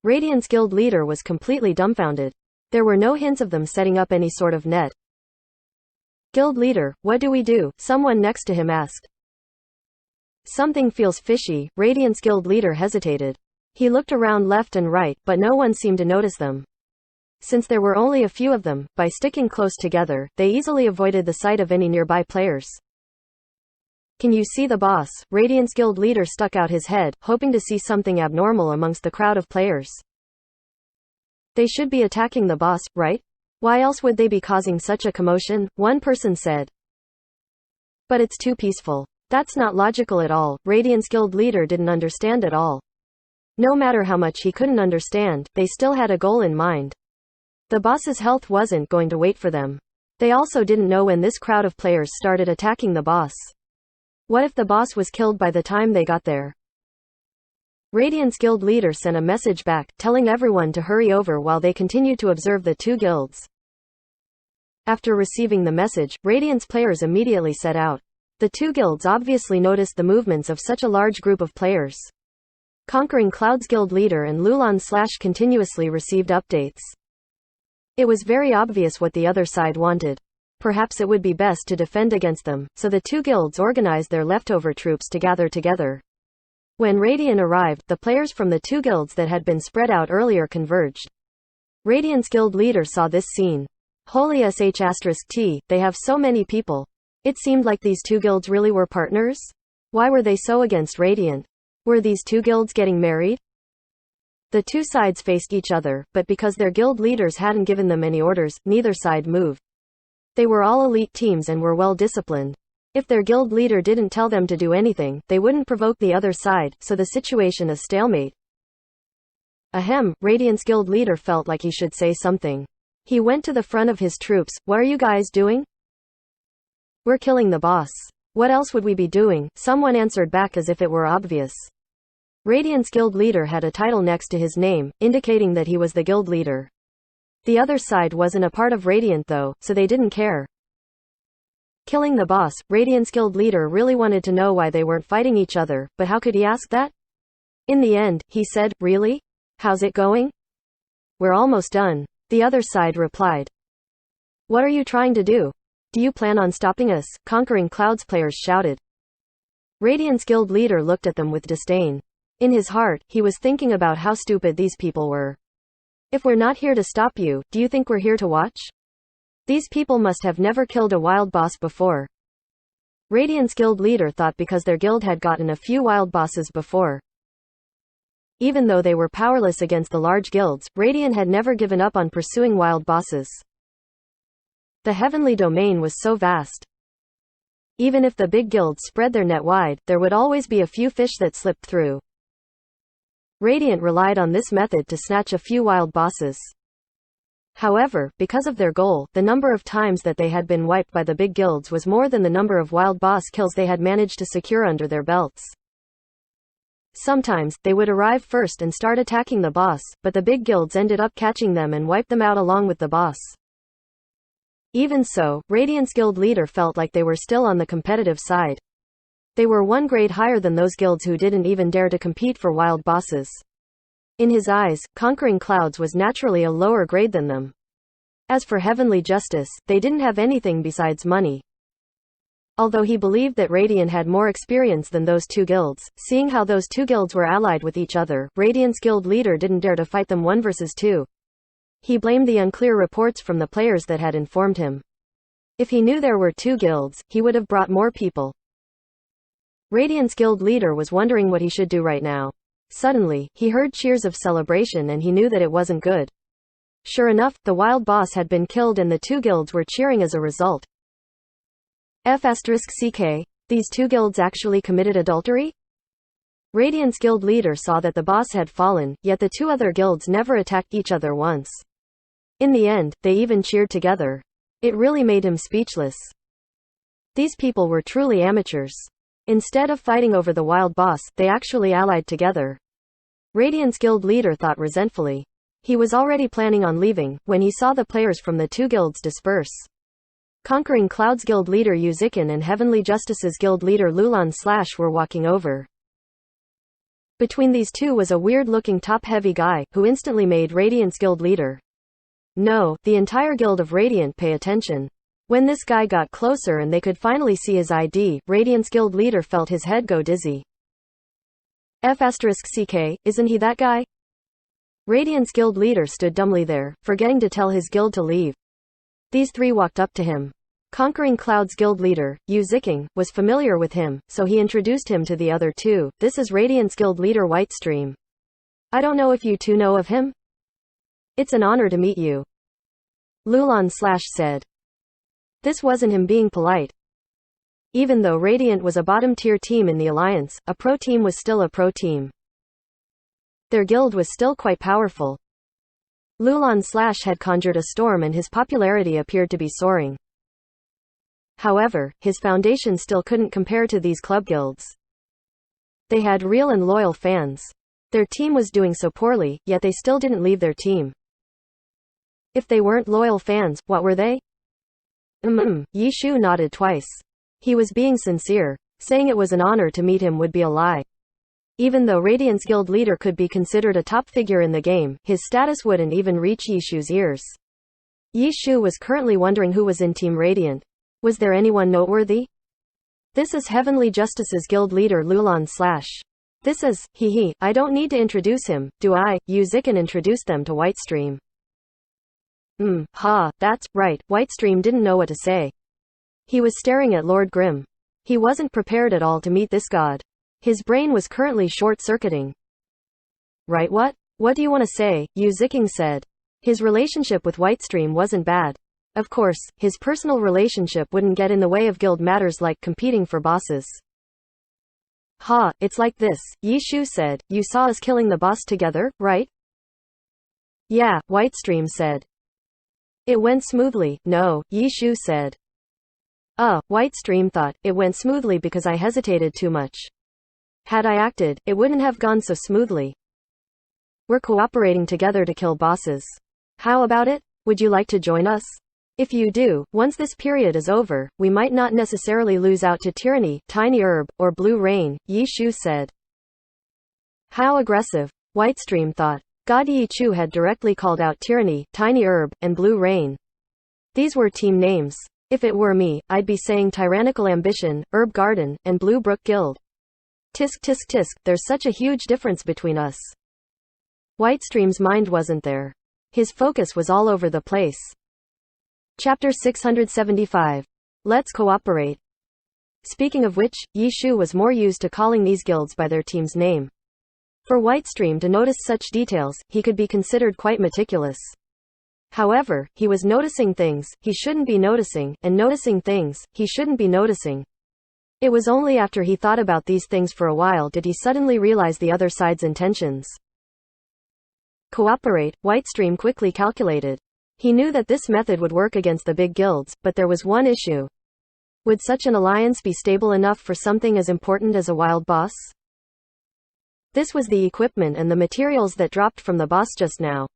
Radiant's guild leader was completely dumbfounded. There were no hints of them setting up any sort of net. Guild leader, what do we do? Someone next to him asked. Something feels fishy. Radiant's guild leader hesitated. He looked around left and right, but no one seemed to notice them. Since there were only a few of them, by sticking close together, they easily avoided the sight of any nearby players. Can you see the boss? Radiant's guild leader stuck out his head, hoping to see something abnormal amongst the crowd of players. They should be attacking the boss, right? Why else would they be causing such a commotion? One person said. But it's too peaceful. That's not logical at all. Radiant's guild leader didn't understand at all. No matter how much he couldn't understand, they still had a goal in mind. The boss's health wasn't going to wait for them. They also didn't know when this crowd of players started attacking the boss. What if the boss was killed by the time they got there? Radiant's guild leader sent a message back, telling everyone to hurry over while they continued to observe the two guilds. After receiving the message, Radiant's players immediately set out. The two guilds obviously noticed the movements of such a large group of players. Conquering Cloud's guild leader and Lulan / continuously received updates. It was very obvious what the other side wanted. Perhaps it would be best to defend against them, so the two guilds organized their leftover troops to gather together. When Radiant arrived, the players from the two guilds that had been spread out earlier converged. Radiant's guild leader saw this scene. Holy sh*t, they have so many people. It seemed like these two guilds really were partners? Why were they so against Radiant? Were these two guilds getting married? The two sides faced each other, but because their guild leaders hadn't given them any orders, neither side moved. They were all elite teams and were well disciplined. If their guild leader didn't tell them to do anything, they wouldn't provoke the other side, so the situation a stalemate. Ahem, Radiant's guild leader felt like he should say something. He went to the front of his troops. What are you guys doing? We're killing the boss. What else would we be doing? Someone answered back as if it were obvious. Radiant's guild leader had a title next to his name, indicating that he was the guild leader. The other side wasn't a part of Radiant though, so they didn't care. Killing the boss, Radiant's guild leader really wanted to know why they weren't fighting each other, but how could he ask that? In the end, he said, "Really? How's it going?" "We're almost done," the other side replied. "What are you trying to do? Do you plan on stopping us?" Conquering Cloud's players shouted. Radiant's guild leader looked at them with disdain. In his heart, he was thinking about how stupid these people were. If we're not here to stop you, do you think we're here to watch? These people must have never killed a wild boss before. Radiant's guild leader thought because their guild had gotten a few wild bosses before. Even though they were powerless against the large guilds, Radiant had never given up on pursuing wild bosses. The heavenly domain was so vast. Even if the big guilds spread their net wide, there would always be a few fish that slipped through. Radiant relied on this method to snatch a few wild bosses. However, because of their goal, the number of times that they had been wiped by the big guilds was more than the number of wild boss kills they had managed to secure under their belts. Sometimes, they would arrive first and start attacking the boss, but the big guilds ended up catching them and wiped them out along with the boss. Even so, Radiant's guild leader felt like they were still on the competitive side. They were one grade higher than those guilds who didn't even dare to compete for wild bosses. In his eyes, Conquering Clouds was naturally a lower grade than them. As for heavenly justice, they didn't have anything besides money. Although he believed that Radiant had more experience than those two guilds, seeing how those two guilds were allied with each other, Radiant's guild leader didn't dare to fight them 1 versus 2. He blamed the unclear reports from the players that had informed him. If he knew there were two guilds, he would have brought more people. Radiant's guild leader was wondering what he should do right now. Suddenly, he heard cheers of celebration and he knew that it wasn't good. Sure enough, the wild boss had been killed and the two guilds were cheering as a result. F***ck, these two guilds actually committed adultery? Radiant's guild leader saw that the boss had fallen, yet the two other guilds never attacked each other once. In the end, they even cheered together. It really made him speechless. These people were truly amateurs. Instead of fighting over the wild boss, they actually allied together. Radiant's guild leader thought resentfully. He was already planning on leaving, when he saw the players from the two guilds disperse. Conquering Cloud's guild leader Yuzikin and Heavenly Justice's guild leader Lulan / were walking over. Between these two was a weird-looking top-heavy guy, who instantly made Radiant's guild leader. No, the entire guild of Radiant pay attention. When this guy got closer and they could finally see his ID, Radiant's guild leader felt his head go dizzy. F***ck, isn't he that guy? Radiant's guild leader stood dumbly there, forgetting to tell his guild to leave. These three walked up to him. Conquering Cloud's guild leader, Yu Ziking, was familiar with him, so he introduced him to the other two. This is Radiant's guild leader Whitestream. I don't know if you two know of him? It's an honor to meet you, Lulan said. This wasn't him being polite. Even though Radiant was a bottom-tier team in the Alliance, a pro team was still a pro team. Their guild was still quite powerful. Lulan had conjured a storm and his popularity appeared to be soaring. However, his foundation still couldn't compare to these club guilds. They had real and loyal fans. Their team was doing so poorly, yet they still didn't leave their team. If they weren't loyal fans, what were they? Yi Shu nodded twice. He was being sincere. Saying it was an honor to meet him would be a lie. Even though Radiant's guild leader could be considered a top figure in the game, his status wouldn't even reach Yi Shu's ears. Yi Shu was currently wondering who was in Team Radiant. Was there anyone noteworthy? This is Heavenly Justice's guild leader Lulan / This is, I don't need to introduce him, do I? Yu Zikin introduced them to Whitestream. That's right, Whitestream didn't know what to say. He was staring at Lord Grimm. He wasn't prepared at all to meet this god. His brain was currently short-circuiting. Right, what? What do you want to say? Yu Ziking said. His relationship with Whitestream wasn't bad. Of course, his personal relationship wouldn't get in the way of guild matters like competing for bosses. It's like this, Yi Shu said. You saw us killing the boss together, right? Yeah, Whitestream said. It went smoothly. No, Yi Shu said. Whitestream thought, it went smoothly because I hesitated too much. Had I acted, it wouldn't have gone so smoothly. We're cooperating together to kill bosses. How about it? Would you like to join us? If you do, once this period is over, we might not necessarily lose out to Tyranny, Tiny Herb, or Blue Rain, Yi Shu said. How aggressive, Whitestream thought. God Yi Chu had directly called out Tyranny, Tiny Herb, and Blue Rain. These were team names. If it were me, I'd be saying Tyrannical Ambition, Herb Garden, and Blue Brook Guild. Tisk tisk tisk, there's such a huge difference between us. Whitestream's mind wasn't there. His focus was all over the place. Chapter 675. Let's cooperate. Speaking of which, Yi Shu was more used to calling these guilds by their team's name. For Whitestream to notice such details, he could be considered quite meticulous. However, he was noticing things he shouldn't be noticing, and noticing things he shouldn't be noticing. It was only after he thought about these things for a while did he suddenly realize the other side's intentions. Cooperate, Whitestream quickly calculated. He knew that this method would work against the big guilds, but there was one issue. Would such an alliance be stable enough for something as important as a wild boss? This was the equipment and the materials that dropped from the boss just now.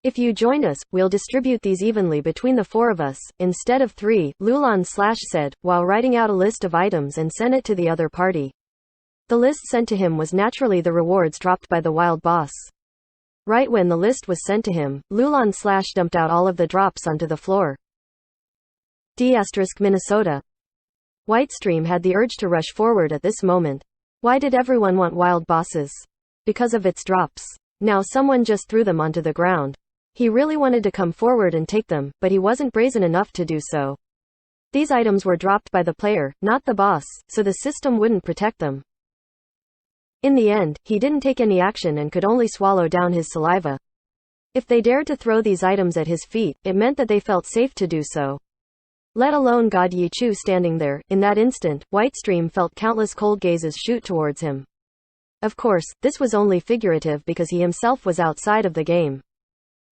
If you join us, we'll distribute these evenly between the four of us, instead of three, Lulan said, while writing out a list of items and sent it to the other party. The list sent to him was naturally the rewards dropped by the wild boss. Right when the list was sent to him, Lulan dumped out all of the drops onto the floor. Minnesota. Whitestream had the urge to rush forward at this moment. Why did everyone want wild bosses? Because of its drops. Now someone just threw them onto the ground. He really wanted to come forward and take them, but he wasn't brazen enough to do so. These items were dropped by the player, not the boss, so the system wouldn't protect them. In the end, he didn't take any action and could only swallow down his saliva. If they dared to throw these items at his feet, it meant that they felt safe to do so. Let alone God Yi Chu standing there. In that instant, Whitestream felt countless cold gazes shoot towards him. Of course, this was only figurative because he himself was outside of the game.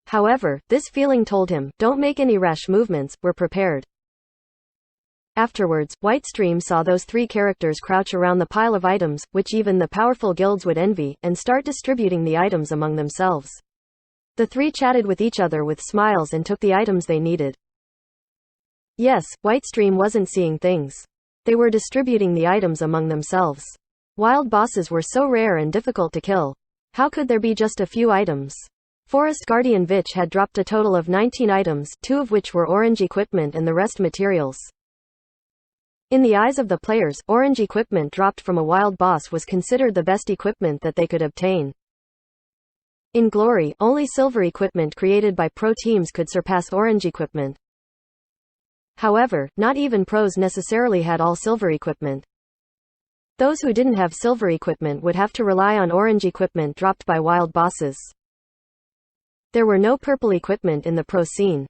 However, this feeling told him, don't make any rash movements, we're prepared. Afterwards, Whitestream saw those three characters crouch around the pile of items, which even the powerful guilds would envy, and start distributing the items among themselves. The three chatted with each other with smiles and took the items they needed. Yes, Whitestream wasn't seeing things. They were distributing the items among themselves. Wild bosses were so rare and difficult to kill. How could there be just a few items? Forest Guardian Vich had dropped a total of 19 items, 2 of which were orange equipment and the rest materials. In the eyes of the players, orange equipment dropped from a wild boss was considered the best equipment that they could obtain. In Glory, only silver equipment created by pro teams could surpass orange equipment. However, not even pros necessarily had all silver equipment. Those who didn't have silver equipment would have to rely on orange equipment dropped by wild bosses. There were no purple equipment in the pro scene.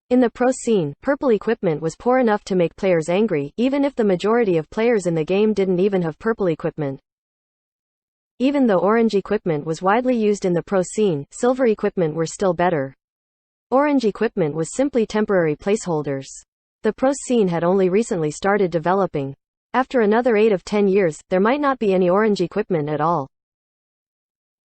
In the pro scene, purple equipment was poor enough to make players angry, even if the majority of players in the game didn't even have purple equipment. Even though orange equipment was widely used in the pro scene, silver equipment were still better. Orange equipment was simply temporary placeholders. The pro scene had only recently started developing. After another 8 of 10 years, there might not be any orange equipment at all.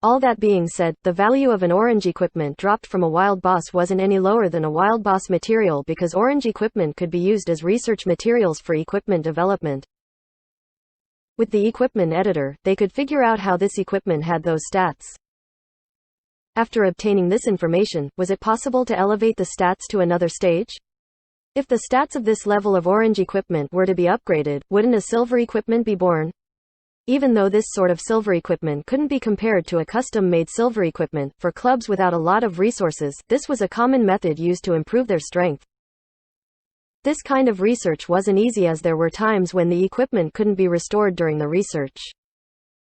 All that being said, the value of an orange equipment dropped from a wild boss wasn't any lower than a wild boss material because orange equipment could be used as research materials for equipment development. With the equipment editor, they could figure out how this equipment had those stats. After obtaining this information, was it possible to elevate the stats to another stage? If the stats of this level of orange equipment were to be upgraded, wouldn't a silver equipment be born? Even though this sort of silver equipment couldn't be compared to a custom-made silver equipment, for clubs without a lot of resources, this was a common method used to improve their strength. This kind of research wasn't easy as there were times when the equipment couldn't be restored during the research.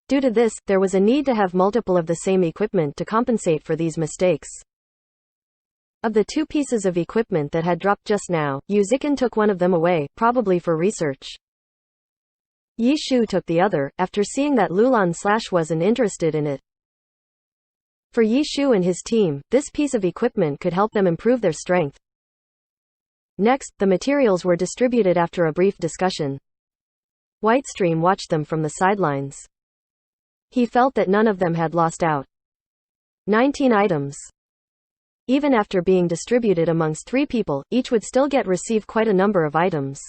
Due to this, there was a need to have multiple of the same equipment to compensate for these mistakes. Of the 2 pieces of equipment that had dropped just now, Yu Ziken took one of them away, probably for research. Yi Shu took the other, after seeing that Lulan Slash wasn't interested in it. For Yi Shu and his team, this piece of equipment could help them improve their strength. Next, the materials were distributed after a brief discussion. Whitestream watched them from the sidelines. He felt that none of them had lost out. 19 items. Even after being distributed amongst 3 people, each would still receive quite a number of items.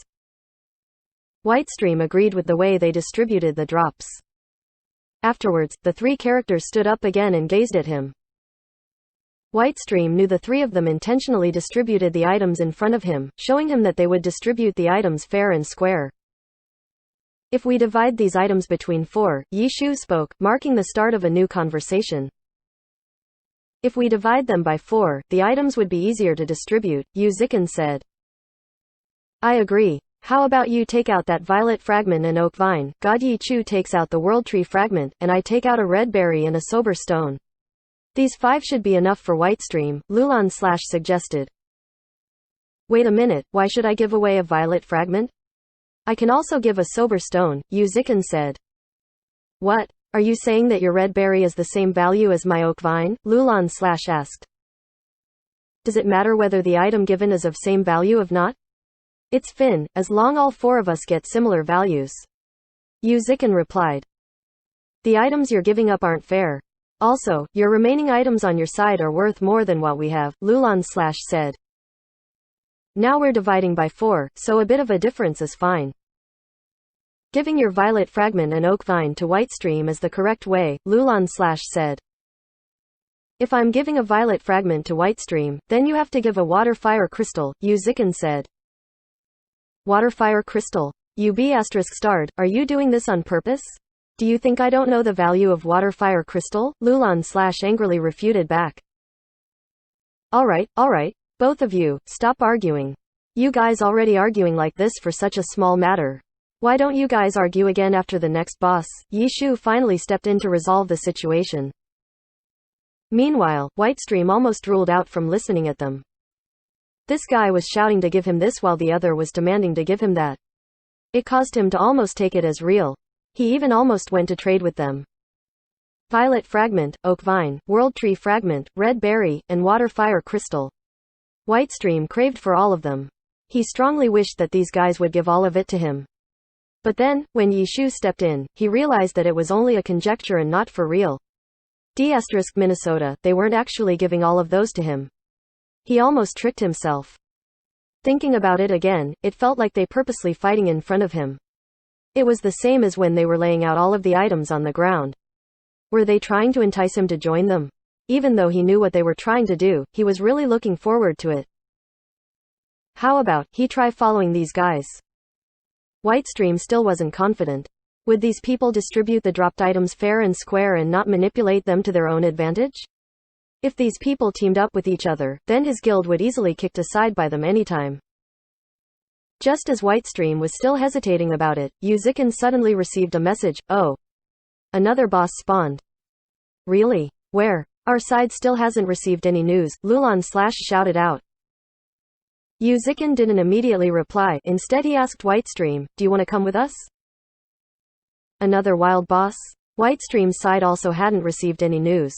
Whitestream agreed with the way they distributed the drops. Afterwards, the 3 characters stood up again and gazed at him. Whitestream knew the 3 of them intentionally distributed the items in front of him, showing him that they would distribute the items fair and square. If we divide these items between 4, Yi Shu spoke, marking the start of a new conversation. If we divide them by 4, the items would be easier to distribute, Yu Ziken said. I agree. How about you take out that violet fragment and oak vine, God Yi Chu takes out the world tree fragment, and I take out a red berry and a sober stone. These 5 should be enough for Whitestream, Lulan Slash suggested. Wait a minute, why should I give away a violet fragment? I can also give a sober stone, Yu Ziken said. What? Are you saying that your red berry is the same value as my oak vine? Lulan Slash asked. Does it matter whether the item given is of same value or not? It's fine, as long all 4 of us get similar values. Yu Ziken replied. The items you're giving up aren't fair. Also, your remaining items on your side are worth more than what we have, Lulan Slash said. Now we're dividing by 4, so a bit of a difference is fine. Giving your violet fragment and oak vine to Whitestream is the correct way, Lulan Slash said. If I'm giving a violet fragment to Whitestream, then you have to give a water fire crystal, Yu Ziken said. Water fire crystal? UB***, are you doing this on purpose? Do you think I don't know the value of water fire crystal? Lulan Slash angrily refuted back. Alright, both of you, stop arguing. You guys already arguing like this for such a small matter. Why don't you guys argue again after the next boss? Yi Shu finally stepped in to resolve the situation. Meanwhile, Whitestream almost ruled out from listening at them. This guy was shouting to give him this while the other was demanding to give him that. It caused him to almost take it as real. He even almost went to trade with them. Violet fragment, oak vine, world tree fragment, red berry, and water fire crystal. Whitestream craved for all of them. He strongly wished that these guys would give all of it to him. But then, when Yi Shu stepped in, he realized that it was only a conjecture and not for real. Minnesota, they weren't actually giving all of those to him. He almost tricked himself. Thinking about it again, it felt like they purposely fighting in front of him. It was the same as when they were laying out all of the items on the ground. Were they trying to entice him to join them? Even though he knew what they were trying to do, he was really looking forward to it. How about he try following these guys? Whitestream still wasn't confident. Would these people distribute the dropped items fair and square and not manipulate them to their own advantage? If these people teamed up with each other, then his guild would easily kicked aside by them anytime. Just as Whitestream was still hesitating about it, Yuzikin suddenly received a message. Oh. Another boss spawned. Really? Where? Our side still hasn't received any news, Lulan shouted out. Yuzikin didn't immediately reply. Instead he asked Whitestream, do you want to come with us? Another wild boss? Whitestream's side also hadn't received any news.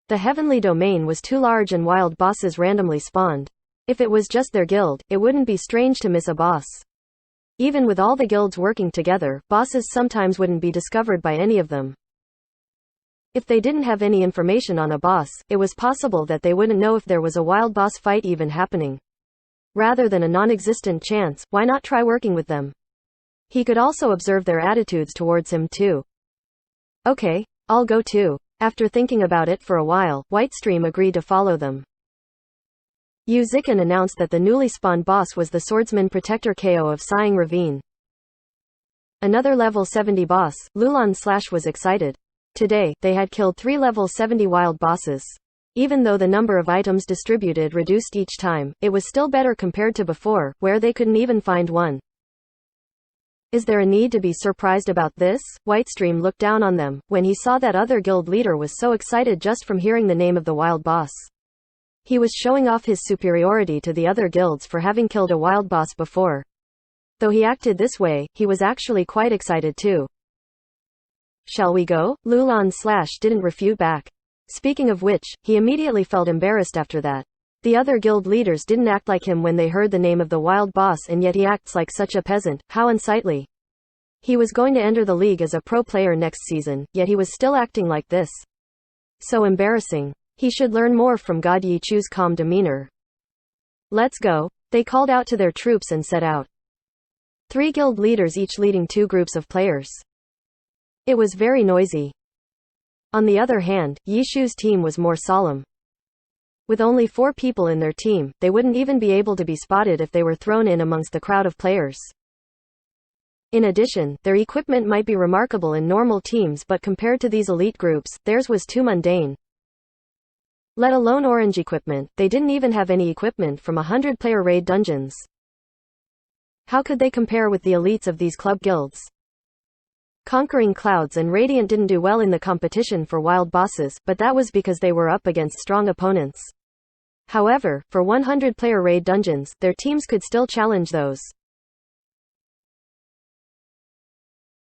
The heavenly domain was too large and wild bosses randomly spawned. If it was just their guild, it wouldn't be strange to miss a boss. Even with all the guilds working together, bosses sometimes wouldn't be discovered by any of them. If they didn't have any information on a boss, it was possible that they wouldn't know if there was a wild boss fight even happening. Rather than a non-existent chance, why not try working with them? He could also observe their attitudes towards him too. Okay, I'll go too. After thinking about it for a while, Whitestream agreed to follow them. Yuzikin announced that the newly spawned boss was the swordsman protector KO of Sighing Ravine. Another level 70 boss, Lulan was excited. Today, they had killed 3 level 70 wild bosses. Even though the number of items distributed reduced each time, it was still better compared to before, where they couldn't even find one. Is there a need to be surprised about this? Whitestream looked down on them, when he saw that other guild leader was so excited just from hearing the name of the wild boss. He was showing off his superiority to the other guilds for having killed a wild boss before. Though he acted this way, he was actually quite excited too. Shall we go? Lulan didn't refute back. Speaking of which, he immediately felt embarrassed after that. The other guild leaders didn't act like him when they heard the name of the wild boss, and yet he acts like such a peasant. How unsightly. He was going to enter the league as a pro player next season, yet he was still acting like this. So embarrassing. He should learn more from God Yichu's calm demeanor. Let's go. They called out to their troops and set out. 3 guild leaders each leading 2 groups of players. It was very noisy. On the other hand, Yishu's team was more solemn. With only 4 people in their team, they wouldn't even be able to be spotted if they were thrown in amongst the crowd of players. In addition, their equipment might be remarkable in normal teams, but compared to these elite groups, theirs was too mundane. Let alone orange equipment, they didn't even have any equipment from 100-player raid dungeons. How could they compare with the elites of these club guilds? Conquering Clouds and Radiant didn't do well in the competition for wild bosses, but that was because they were up against strong opponents. However, for 100-player raid dungeons, their teams could still challenge those.